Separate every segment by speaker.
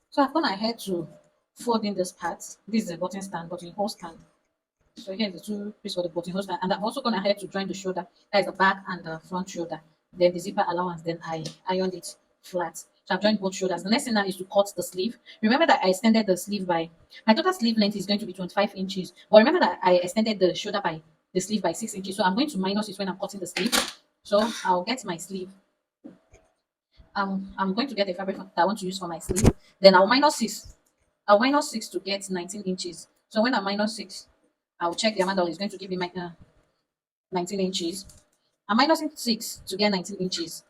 Speaker 1: So I've gone ahead to fold in this part. This is a buttonhole stand. So here's the two pieces for the buttonhole stand, and I've also gone ahead to join the shoulder. That is the back and the front shoulder. Then the zipper allowance. Then I ironed it flat. So I've joined both shoulders. The next thing now is to cut the sleeve. Remember that I extended the sleeve by my total sleeve length is going to be 25 inches. But remember that I extended the shoulder by the sleeve by 6 inches. So I'm going to minus it when I'm cutting the sleeve. So I'll get my sleeve. I'm going to get a fabric that I want to use for my sleeve. Then I'll minus 6. I'll minus 6 to get 19 inches. So when I minus 6, I'll check the amount that is going to give me my 19 inches. I'm minusing 6 to get 19 inches.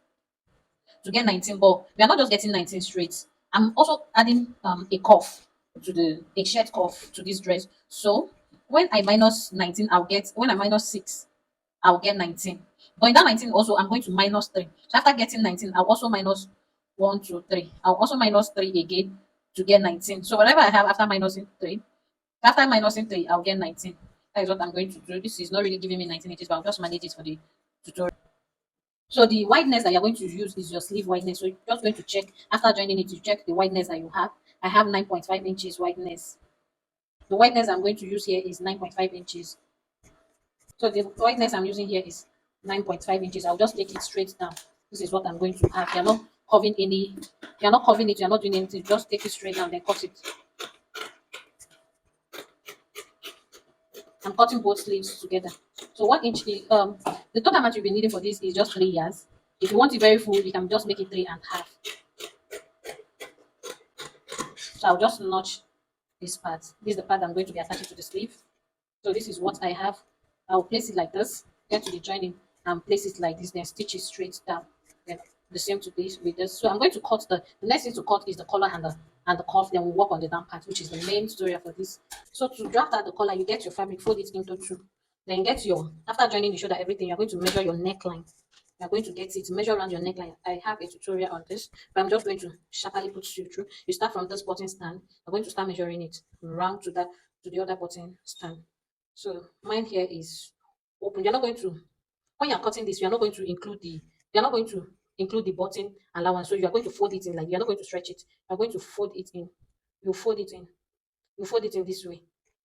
Speaker 1: To get 19, but we are not just getting 19 straight. I'm also adding a cuff to a shirt cuff to this dress. So when I minus 19, when I minus 6, I'll get 19. But in that 19 also, I'm going to minus 3. So after getting 19, I'll also minus 1, 2, 3. I'll also minus 3 again to get 19. So whatever I have after minusing 3, I'll get 19. That is what I'm going to do. This is not really giving me 19 inches, but I'll just manage it for the tutorial. So the wideness that you're going to use is your sleeve wideness. So you're just going to check after joining it, you check the wideness that you have. I have 9.5 inches wideness. The wideness I'm going to use here is 9.5 inches. So the wideness I'm using here is 9.5 inches. I'll just take it straight down. This is what I'm going to have. You're not curving it, you're not doing anything. Just take it straight down, then cut it. I'm cutting both sleeves together. So 1 inch the total amount you'll be needing for this is just 3 yards. If you want it very full, you can just make it 3.5. So I'll just notch this part. This is the part I'm going to be attaching to the sleeve. So this is what I have. I'll place it like this, get to the joining, and place it like this, then stitch it straight down. Then the same to this with this. So I'm going to cut the next thing to cut is the collar and the cuff. Then we'll work on the down part, which is the main tutorial for this. So to draft out the collar, you get your fabric, fold it into two. Then get your after joining the shoulder, everything, you're going to measure your neckline. You're going to get it, measure around your neckline. I have a tutorial on this, but I'm just going to sharply put you through. You start from this button stand. You're going to start measuring it round to the other button stand. So mine here is open. You're not going to when you're cutting this, you're not going to include the button allowance. So you're going to fold it in like you're not going to stretch it. You're going to fold it in. You fold it in. You fold it in this way.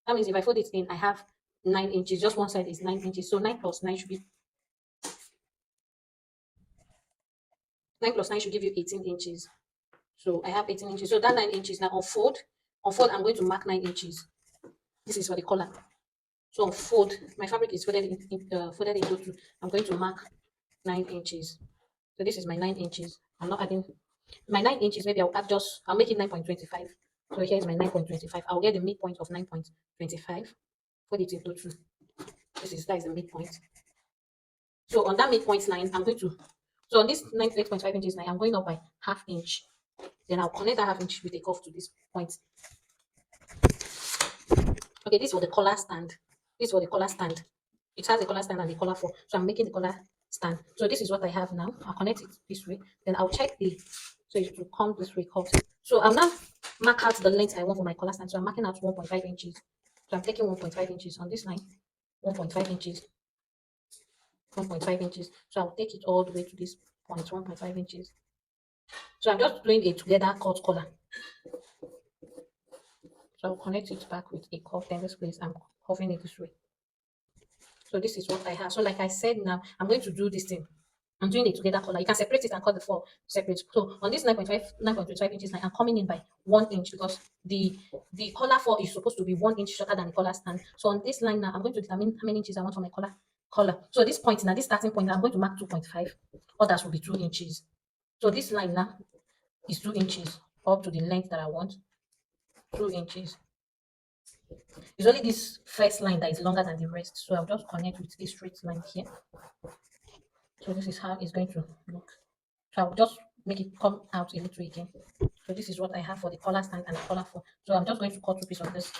Speaker 1: That means if I fold it in, I have 9 inches. Just one side is 9 inches. So 9 plus 9 should be 9 plus 9 should give you 18 inches. So I have 18 inches. So that 9 inches now on fold, I'm going to mark 9 inches. This is for the collar. So on fold, my fabric is folded into two. I'm going to mark 9 inches. So this is my 9 inches. I'm not adding my 9 inches. Maybe I'll make it 9.25. So here is my 9.25. I'll get the midpoint of 9.25. Fold it into two. That is the midpoint. So on that midpoint line, so on this 8.5 inches line, I'm going up by half inch. Then I'll connect that half inch with a cuff to this point. Okay, this is for the collar stand. This is for the collar stand. It has a collar stand and a collar for. So I'm making the collar stand. So this is what I have now. I'll connect it this way. Then I'll check so it will come this way cut. So I'll now mark out the length I want for my collar stand. So I'm marking out 1.5 inches. So I'm taking 1.5 inches on this line. 1.5 inches. 1.5 inches. So I'll take it all the way to this point, 1.5 inches. So I'm just doing a together cut collar. So I'll connect it back with a cuff. Then this place, I'm cuffing it this way. So this is what I have. So like I said now, I'm going to do this thing. I'm doing it together color. You can separate it and cut the four separate. So on this 9.25 inches, I'm coming in by 1 inch because the collar four is supposed to be 1 inch shorter than the collar stand. So on this line now, I'm going to determine how many inches I want for my collar. So this point now, this starting point, I'm going to mark 2.5. Others will be 2 inches. So this line now is 2 inches up to the length that I want. 2 inches. It's only this first line that is longer than the rest. So I'll just connect with a straight line here. So this is how it's going to look. So I'll just make it come out a little again. So this is what I have for the collar stand and the collar for. So I'm just going to cut two pieces of this.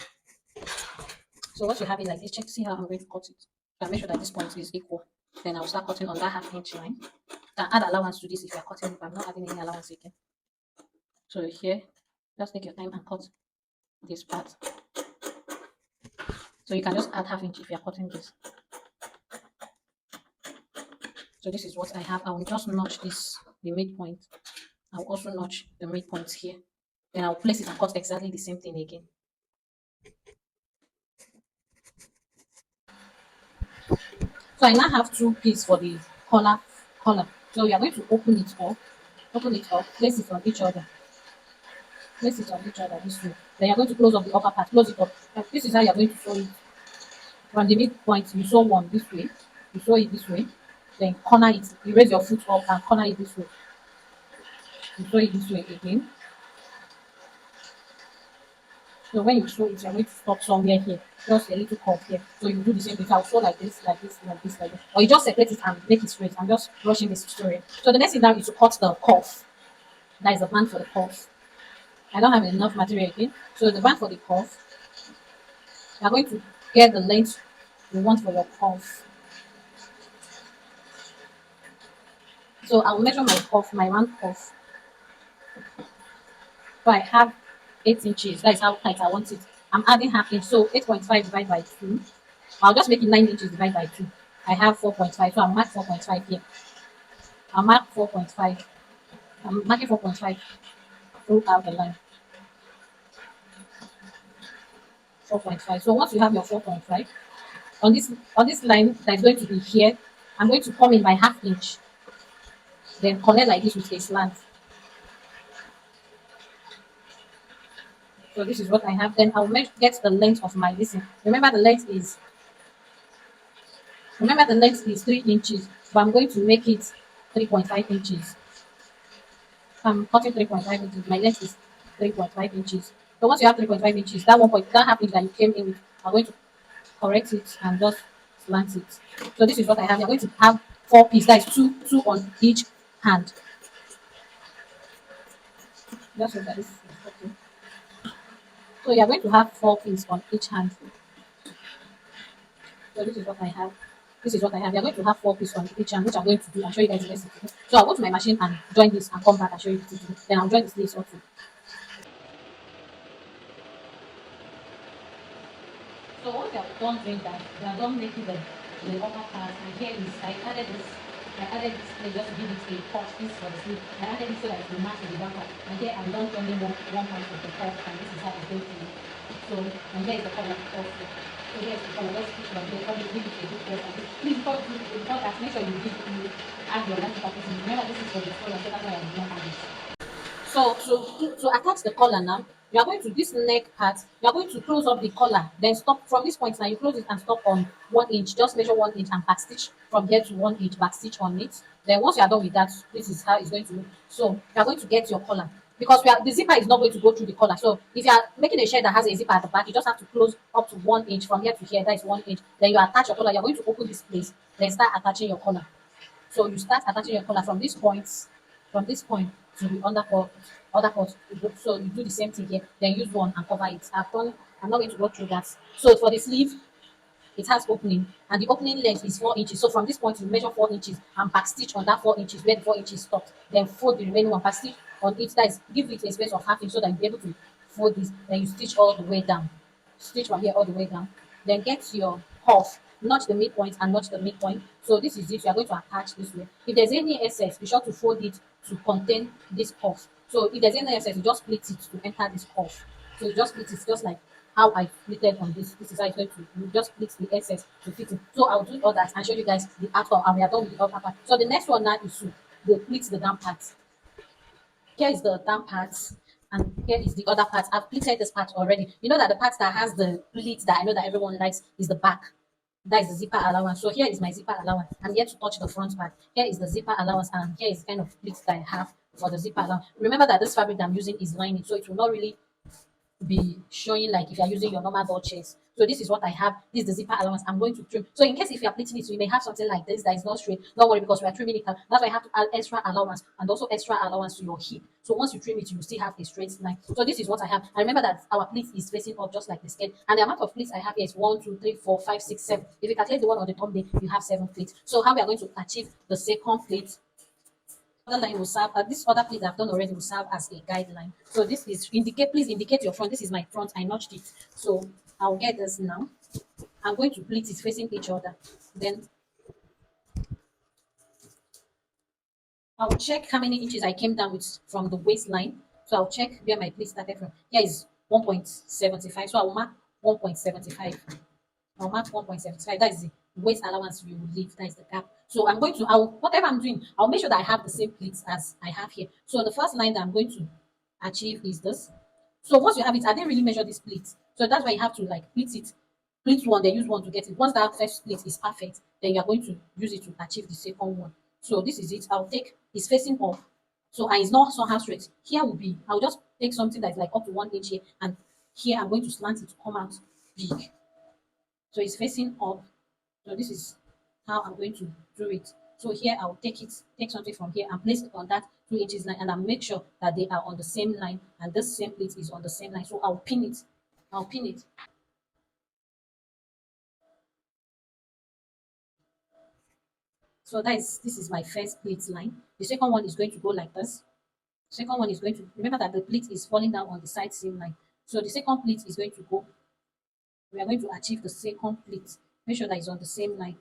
Speaker 1: So once you have it like this, see how I'm going to cut it. So I make sure that this point is equal. Then I'll start cutting on that half-inch line. You can add allowance to this if you're cutting, but I'm not adding any allowance again. So here, just take your time and cut this part. So you can just add half-inch if you're cutting this. So this is what I have. I will just notch the midpoint. I'll also notch the midpoint here. Then I'll place it and cut exactly the same thing again. So I now have two pieces for the collar. So we are going to open it up, place it on each other, place it on each other this way. Then you're going to close up the upper part, close it up. And this is how you're going to sew it. From the midpoint, you sew one this way, you sew it this way, then corner it, you raise your foot up and corner it this way. You sew it this way again. So when you sew it, you're going to stop somewhere here, just a little curve here. So you do the same thing. I'll sew like this, like this, like this, like this. Or you just separate it and make it straight. I'm just rushing this story. So the next thing now is to cut the cuff. That is the band for the cuff. I don't have enough material again. So the band for the cuff, you are going to get the length you want for your cuff. So I'll measure my cuff, my round cuff. So I have 8 inches. That is how tight I want it. I'm adding half inch. So 8.5 divided by 2. I'll just make it 9 inches divided by 2. I have 4.5. So I'll mark 4.5 here. I'll mark 4.5. I'm marking 4.5 throughout the line. 4.5. So once you have your 4.5, on this line that is going to be here, I'm going to come in by half inch. Then connect like this with a slant. So this is what I have. Then I'll get the length of my listen. Remember the length is 3 inches, but I'm going to make it 3.5 inches. I'm cutting 3.5 inches. My length is 3.5 inches. So once you have 3.5 inches, that half inch that you came in with, I'm going to correct it and just slant it. So this is what I have. You're going to have 4 pieces. That is two on each hand. Just look at this. Okay. So you're going to have 4 pieces on each hand. So this is what I have. This is what I have. You're going to have 4 pieces on each hand, which I'm going to do. I'll show you guys the rest. So I'll go to my machine and join this and come back and show you the do. Then I'll join this lace also. So once you have done doing that, you are done making the upper part. And here is I added this place just to give it a cut piece for the sleeve. I added it so that it will match with the back part. And here I'm done joining one part of the top, and this is how it's going to look. So and here is the color also. So here's the color. Let's put it on here. Probably give it a good press. Please before that, make sure you add your last part. Remember this is for the color, so that's why I did not add it. So to attach the collar now, you are going to this neck part, you are going to close up the collar, then stop from this point now, you close it and stop on 1 inch. Just measure 1 inch and back stitch from here to 1 inch, back stitch on it. Then once you are done with that, this is how it's going to look. So you are going to get your collar. Because the zipper is not going to go through the collar. So if you are making a shirt that has a zipper at the back, you just have to close up to 1 inch from here to here. That is 1 inch. Then you attach your collar. You're going to open this place. Then start attaching your collar. So you start attaching your collar from this point to the other part. So you do the same thing here. Then use one and cover it. I'm not going to go through that. So for the sleeve, it has opening, and the opening length is 4 inches. So from this point, you measure 4 inches and back stitch on that 4 inches where the 4 inches stopped. Then fold the remaining one, back stitch on each. That is, give it a space of half inch so that you'll be able to fold this. Then you stitch all the way down. Stitch from here all the way down. Then get your cuff, notch the midpoint and notch the midpoint. So this is it. You are going to attach this way. If there's any excess, be sure to fold it to contain this cuff. So if there's any excess, you just split it to enter this cuff. So you just split it just like how I splitted on this. This is how it's going to you just split the excess to fit it. So I'll do all that and show you guys the outcome and we are done with the upper part. So the next one now is to pleat the down part. Here is the down part and here is the other part. I've pleated this part already. You know that the part that has the pleat that I know that everyone likes is the back. That is the zipper allowance. So here is my zipper allowance. I'm here to touch the front part. Here is the zipper allowance and here is the kind of pleat that I have for the zipper allowance. Remember that this fabric that I'm using is lining, so it will not really be showing like if you're using your normal ball chest. So this is what I have. This is the zipper allowance. I'm going to trim. So in case if you're pleating it, so you may have something like this that is not straight. Don't worry because we are trimming it. That's why I have to add extra allowance and also extra allowance to your hip. So once you trim it, you will still have a straight line. So this is what I have. And remember that our pleat is facing up just like the skirt. And the amount of pleats I have here is 1, 2, 3, 4, 5, 6, 7. If you calculate the one on the top there, you have 7 pleats. So how we are going to achieve the second plate other line will serve this other place I've done already will serve as a guideline. So this is please indicate your front. This is my front. I notched it. So I'll get this now. I'm going to pleat it facing each other. Then I'll check how many inches I came down with from the waistline. So I'll check where my pleat started from. Here is 1.75. So I'll mark 1.75. I'll mark 1.75. That is the waist allowance we will leave. That is the gap. So I'm going to, whatever I'm doing, I'll make sure that I have the same pleats as I have here. So the first line that I'm going to achieve is this. So once you have it, I didn't really measure this pleat. So that's why you have to like pleat it. Pleat one, then use one to get it. Once that first pleat is perfect, then you're going to use it to achieve the second one. So this is it. I'll take, it's facing up. So and it's not somehow straight. Here will be, I'll just take something that's like up to 1 inch here, and here I'm going to slant it to come out big. So it's facing up. So this is how I'm going to do it. So here I'll take something from here and place it on that 2 inches line, and I'll make sure that they are on the same line, and this same plate is on the same line. So I'll pin it. I'll pin it. So this is my first plate line. The second one is going to go like this. Second one is going to, remember that the plate is falling down on the side seam line. So the second plate is going to go, we are going to achieve the second plate. Make sure that it's on the same line.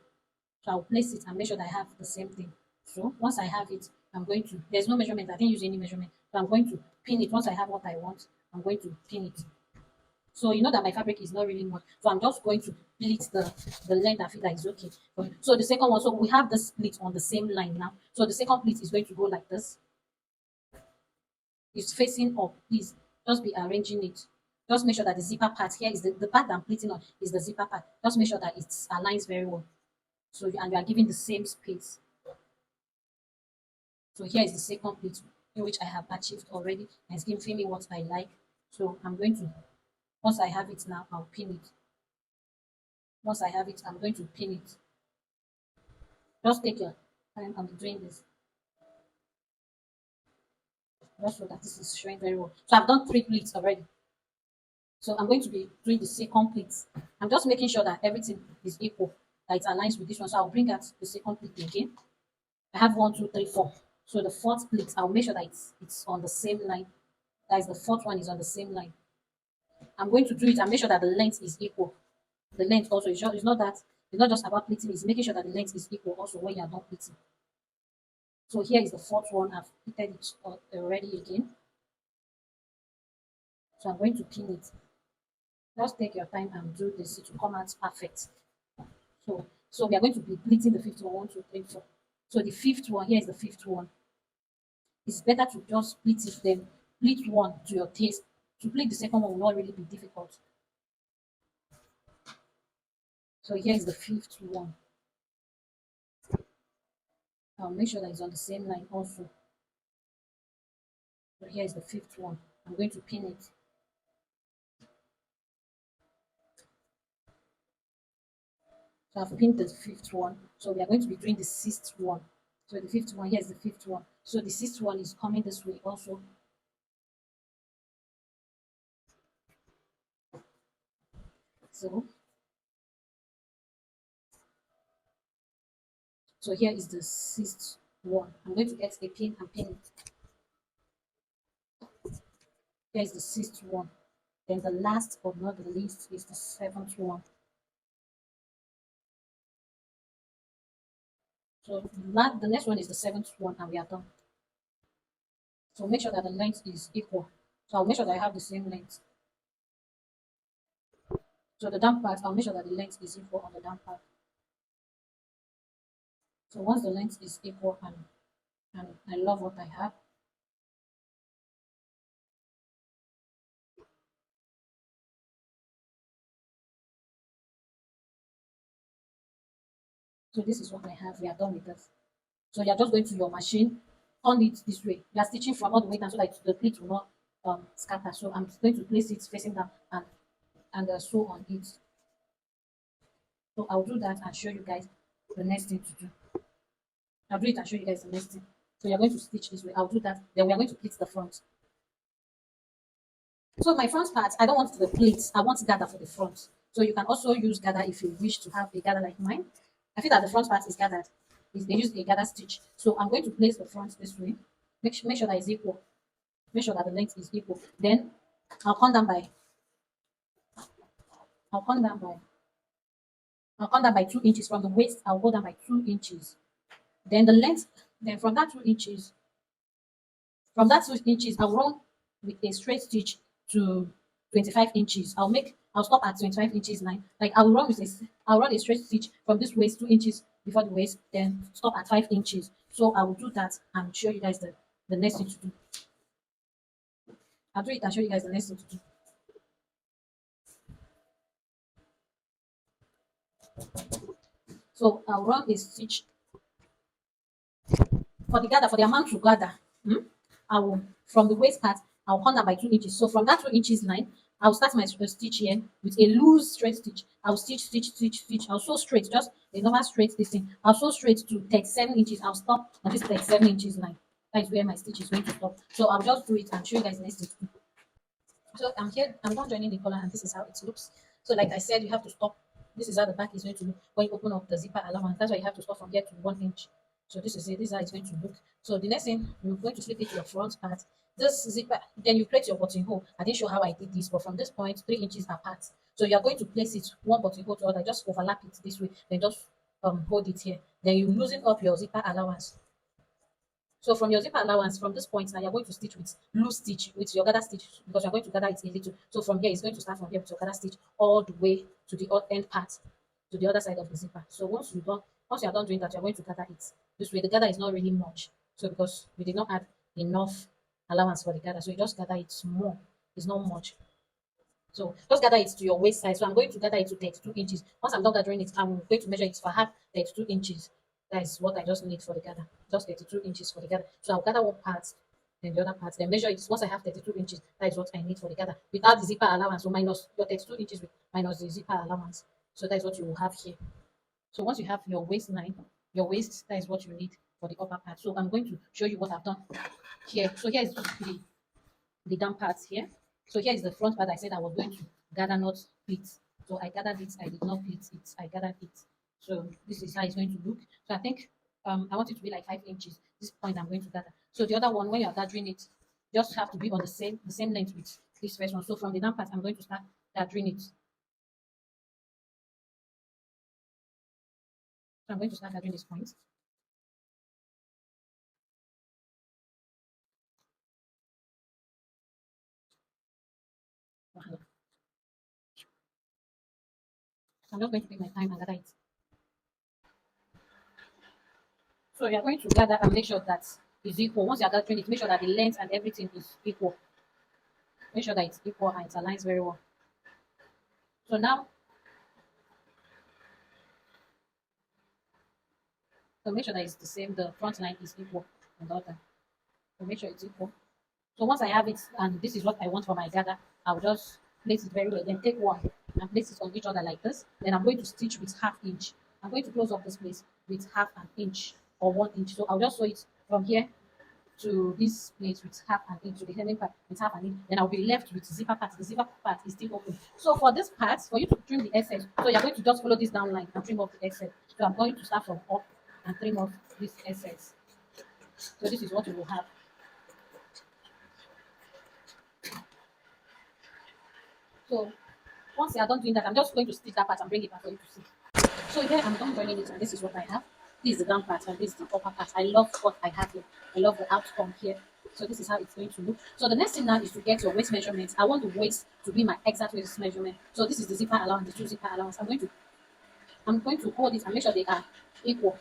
Speaker 1: So I'll place it and make sure that I have the same thing. So once I have it, I'm going to, there's no measurement, I didn't use any measurement. So I'm going to pin it. Once I have what I want, I'm going to pin it. So you know that my fabric is not really much. So I'm just going to pleat the length I feel that is okay. So the second one, so we have the split on the same line now. So the second pleat is going to go like this. It's facing up. Please just be arranging it. Just make sure that the zipper part here is the part that I'm pleating on is the zipper part. Just make sure that it aligns very well. So and you are giving the same space. So here is the second pleat in which I have achieved already, and it's giving me what I like. So I'm going to, once I have it now, I'll pin it. Once I have it, I'm going to pin it. Just take your time. I'm doing this. Just so that this is showing very well. So I've done 3 pleats already. So I'm going to be doing the second pleat. I'm just making sure that everything is equal, that it aligns with this one. So I'll bring out the second pleat again. I have 1, 2, 3, 4. So the fourth pleat, I'll make sure that it's on the same line. That is, the fourth one is on the same line. I'm going to do it and make sure that the length is equal. The length also is it's not that it's not just about pleating, it's making sure that the length is equal also when you are done pleating. So here is the fourth one. I've pleated it already again. So I'm going to pin it. Just take your time and do this to come out perfect. So we are going to be pleating the fifth one. 1, 2, 3, 4. So the fifth one, here is the fifth one. It's better to just pleat it, then pleat one to your taste. To pleat the second one will not really be difficult. So here is the fifth one. I'll make sure that it's on the same line also. So here is the fifth one. I'm going to pin it. So I've pinned the fifth one. So we are going to be doing the sixth one. So the fifth one, here's the fifth one. So the sixth one is coming this way also. So here is the sixth one. I'm going to get a pin and pin it. Here is the sixth one. Then the last but not the least is the seventh one. So the next one is the seventh one, and we are done. So make sure that the length is equal. So I'll make sure that I have the same length. So the down part, I'll make sure that the length is equal on the down part. So once the length is equal and I love what I have, so this is what I have. We are done with this. So you're just going to your machine, turn it this way. You are stitching from all the way down so that the pleat will not scatter. So I'm going to place it facing down and sew on it. So I'll do that and show you guys the next thing to do. I'll do it and show you guys the next thing. So you're going to stitch this way. I'll do that. Then we are going to pleat the front. So my front part, I don't want the pleats. I want gather for the front. So you can also use gather if you wish to have a gather like mine. I feel that the front part is gathered. They use a gather stitch. So I'm going to place the front this way. Make sure that it's equal. Make sure that the length is equal. Then I'll come down by I'll come down by I'll come down by 2 inches from the waist. I'll go down by 2 inches. Then the length, then from that 2 inches, I'll run with a straight stitch to 25 inches. I'll stop at 25 inches line. Like I'll run a straight stitch from this waist 2 inches before the waist, then stop at 5 inches. So I will do that and show you guys the next thing to do. I'll do it and show you guys the next thing to do. So I'll run a stitch for the gather, for the amount to gather. I will, from the waist part, I'll corner by 2 inches. So from that 2 inches line, I'll start my stitch here with a loose straight stitch. I'll stitch. I'll sew straight, just a normal straight this thing. I'll sew straight to 37 inches. I'll stop on this 37 inches line. That is where my stitch is going to stop. So I'll just do it and show you guys next thing. So I'm here, I'm done joining the collar, and this is how it looks. So like I said, you have to stop. This is how the back is going to look when you open up the zipper allowance. That's why you have to stop from here to 1 inch. So this is it. This is how it's going to look. So the next thing, you're going to slip it to your front part. This zipper, then you create your buttonhole. I didn't show how I did this, but from this point, 3 inches apart. So you are going to place it one buttonhole to other. Just overlap it this way. Then just hold it here. Then you loosen up your zipper allowance. So from your zipper allowance, from this point now, you're going to stitch with loose stitch with your gather stitch because you're going to gather it a little. So from here, it's going to start from here with your gather stitch all the way to the end part, to the other side of the zipper. So once you're done doing that, you're going to gather it this way. The gather is not really much, so because we did not add enough allowance for the gather, so you just gather it small. It's not much. So just gather it to your waist size. So I'm going to gather it to 32 inches. Once I'm done gathering it, I'm going to measure it for half 32 inches. That is what I just need for the gather. Just 32 inches for the gather. So I'll gather one part, then the other part, then measure it. Once I have 32 inches, that is what I need for the gather. Without the zipper allowance, so minus your 32 inches minus the zipper allowance. So that is what you will have here. So once you have your waistline, your waist, that is what you need for the upper part. So I'm going to show you what I've done here. So here is the down parts here. So here is the front part. I said I was going to gather, not pleat. So I gathered it. I did not pleat it. I gathered it. So this is how it's going to look. So I think I want it to be like 5 inches. This point I'm going to gather. So the other one, when you're gathering it, just have to be on the same length with this first one. So from the down part, I'm going to start gathering it. So I'm going to start gathering this point. I'm just going to take my time and gather it. So you're going to gather and make sure that it's equal. Once you're gathering it, make sure that the length and everything is equal. Make sure that it's equal and it aligns very well. So now, so make sure that it's the same. The front line is equal and the other. So make sure it's equal. So once I have it, and this is what I want for my gather, I'll just place it very well. Then take one and place it on each other like this. Then I'm going to stitch with half inch. I'm going to close up this place with half an inch or 1 inch. So I'll just sew it from here to this place with half an inch, to the hemming part with half an inch. Then I'll be left with zipper part. The zipper part is still open. So for this part, for you to trim the excess, so you're going to just follow this down line and trim off the excess. So I'm going to start from up and trim off this excess. So this is what you will have. So once you are done doing that, I'm just going to stitch that part and bring it back for you to see. So here I'm done joining it, and this is what I have. This is the down part and this is the upper part. I love what I have here. I love the outcome here. So this is how it's going to look. So the next thing now is to get your waist measurement. I want the waist to be my exact waist measurement. So this is the zipper allowance, the two zipper allowance. I'm going to hold it and make sure they are equal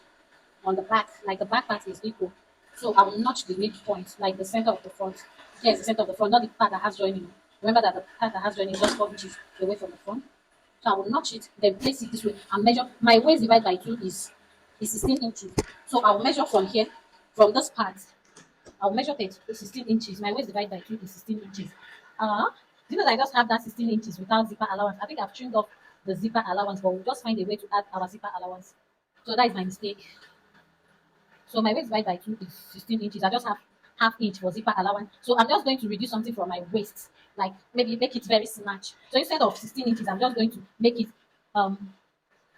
Speaker 1: on the back, like the back part is equal. So I will notch the midpoint, like the center of the front. Yes, the center of the front, not the part that has joining. Remember that the part that has joining is just 4 inches away from the front. So I will notch it, then place it this way and measure. My waist divided by 2 is 16 inches. So I will measure from here, from this part. I'll measure it 16 inches. My waist divided by 2 is 16 inches. Do you know that I just have that 16 inches without zipper allowance? I think I've trimmed off the zipper allowance, but we'll just find a way to add our zipper allowance. So that is my mistake. So my waist divided by 2 is 16 inches. I just have half inch for zipper allowance. So I'm just going to reduce something from my waist, like maybe make it very snatch. So instead of 16 inches, I'm just going to make it, I'm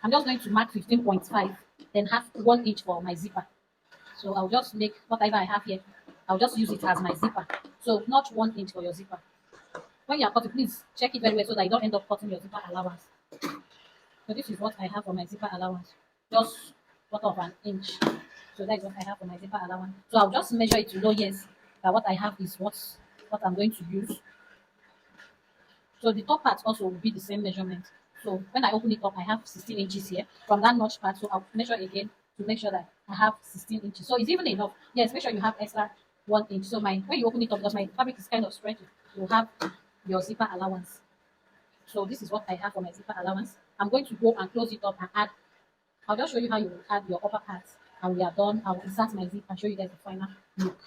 Speaker 1: just going to mark 15.5, then half 1 inch for my zipper. So I'll just make whatever I have here, I'll just use it as my zipper. So not 1 inch for your zipper. When you are cutting, please check it very well so that you don't end up cutting your zipper allowance. So this is what I have for my zipper allowance. Just quarter of an inch. So that is what I have for my zipper allowance. So I'll just measure it to know, yes, that what I have is what what I'm going to use. So the top part also will be the same measurement. So when I open it up, I have 16 inches here from that notch part. So I'll measure again to make sure that I have 16 inches. So it's even enough. Yes, make sure you have extra 1 inch. So my when you open it up, because my fabric is kind of stretchy, you have your zipper allowance. So this is what I have for my zipper allowance. I'm going to go and close it up and add. I'll just show you how you will add your upper part. And we are done. I'll insert my zip and show you guys the final look.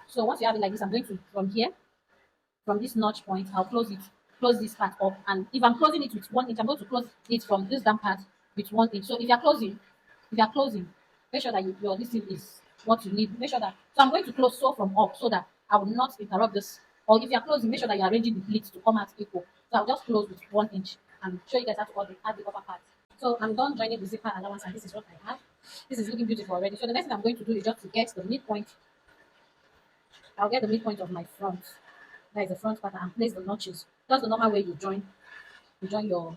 Speaker 1: So once you have it like this, I'm going to from this notch point, I'll close this part up. And if I'm closing it with 1 inch, I'm going to close it from this down part with 1 inch. So if you're closing, make sure that your this thing is what you need. Make sure that so I'm going to close so from up so that I will not interrupt this. Or if you're closing, make sure that you're arranging the pleats to come out equal. So I'll just close with 1 inch and show you guys how to add the upper part. So I'm done joining the zipper allowance and this is what I have. This is looking beautiful already. So the next thing I'm going to do is just to get the midpoint. I'll get the midpoint of my front. That is the front part and place the notches. That's the normal way you join your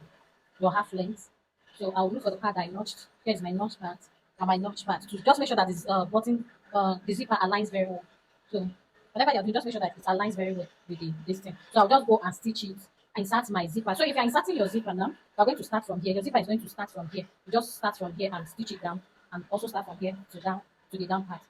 Speaker 1: half length. So I'll look for the part that I notched. Here's my notch part and my notch part. To just make sure that this button the zipper aligns very well. So whatever you're doing, just make sure that it aligns very well with this thing. So I'll just go and stitch it, insert my zipper. So if you're inserting your zipper now, you're going to start from here. Your zipper is going to start from here. You just start from here and stitch it down and also start from here to the down part.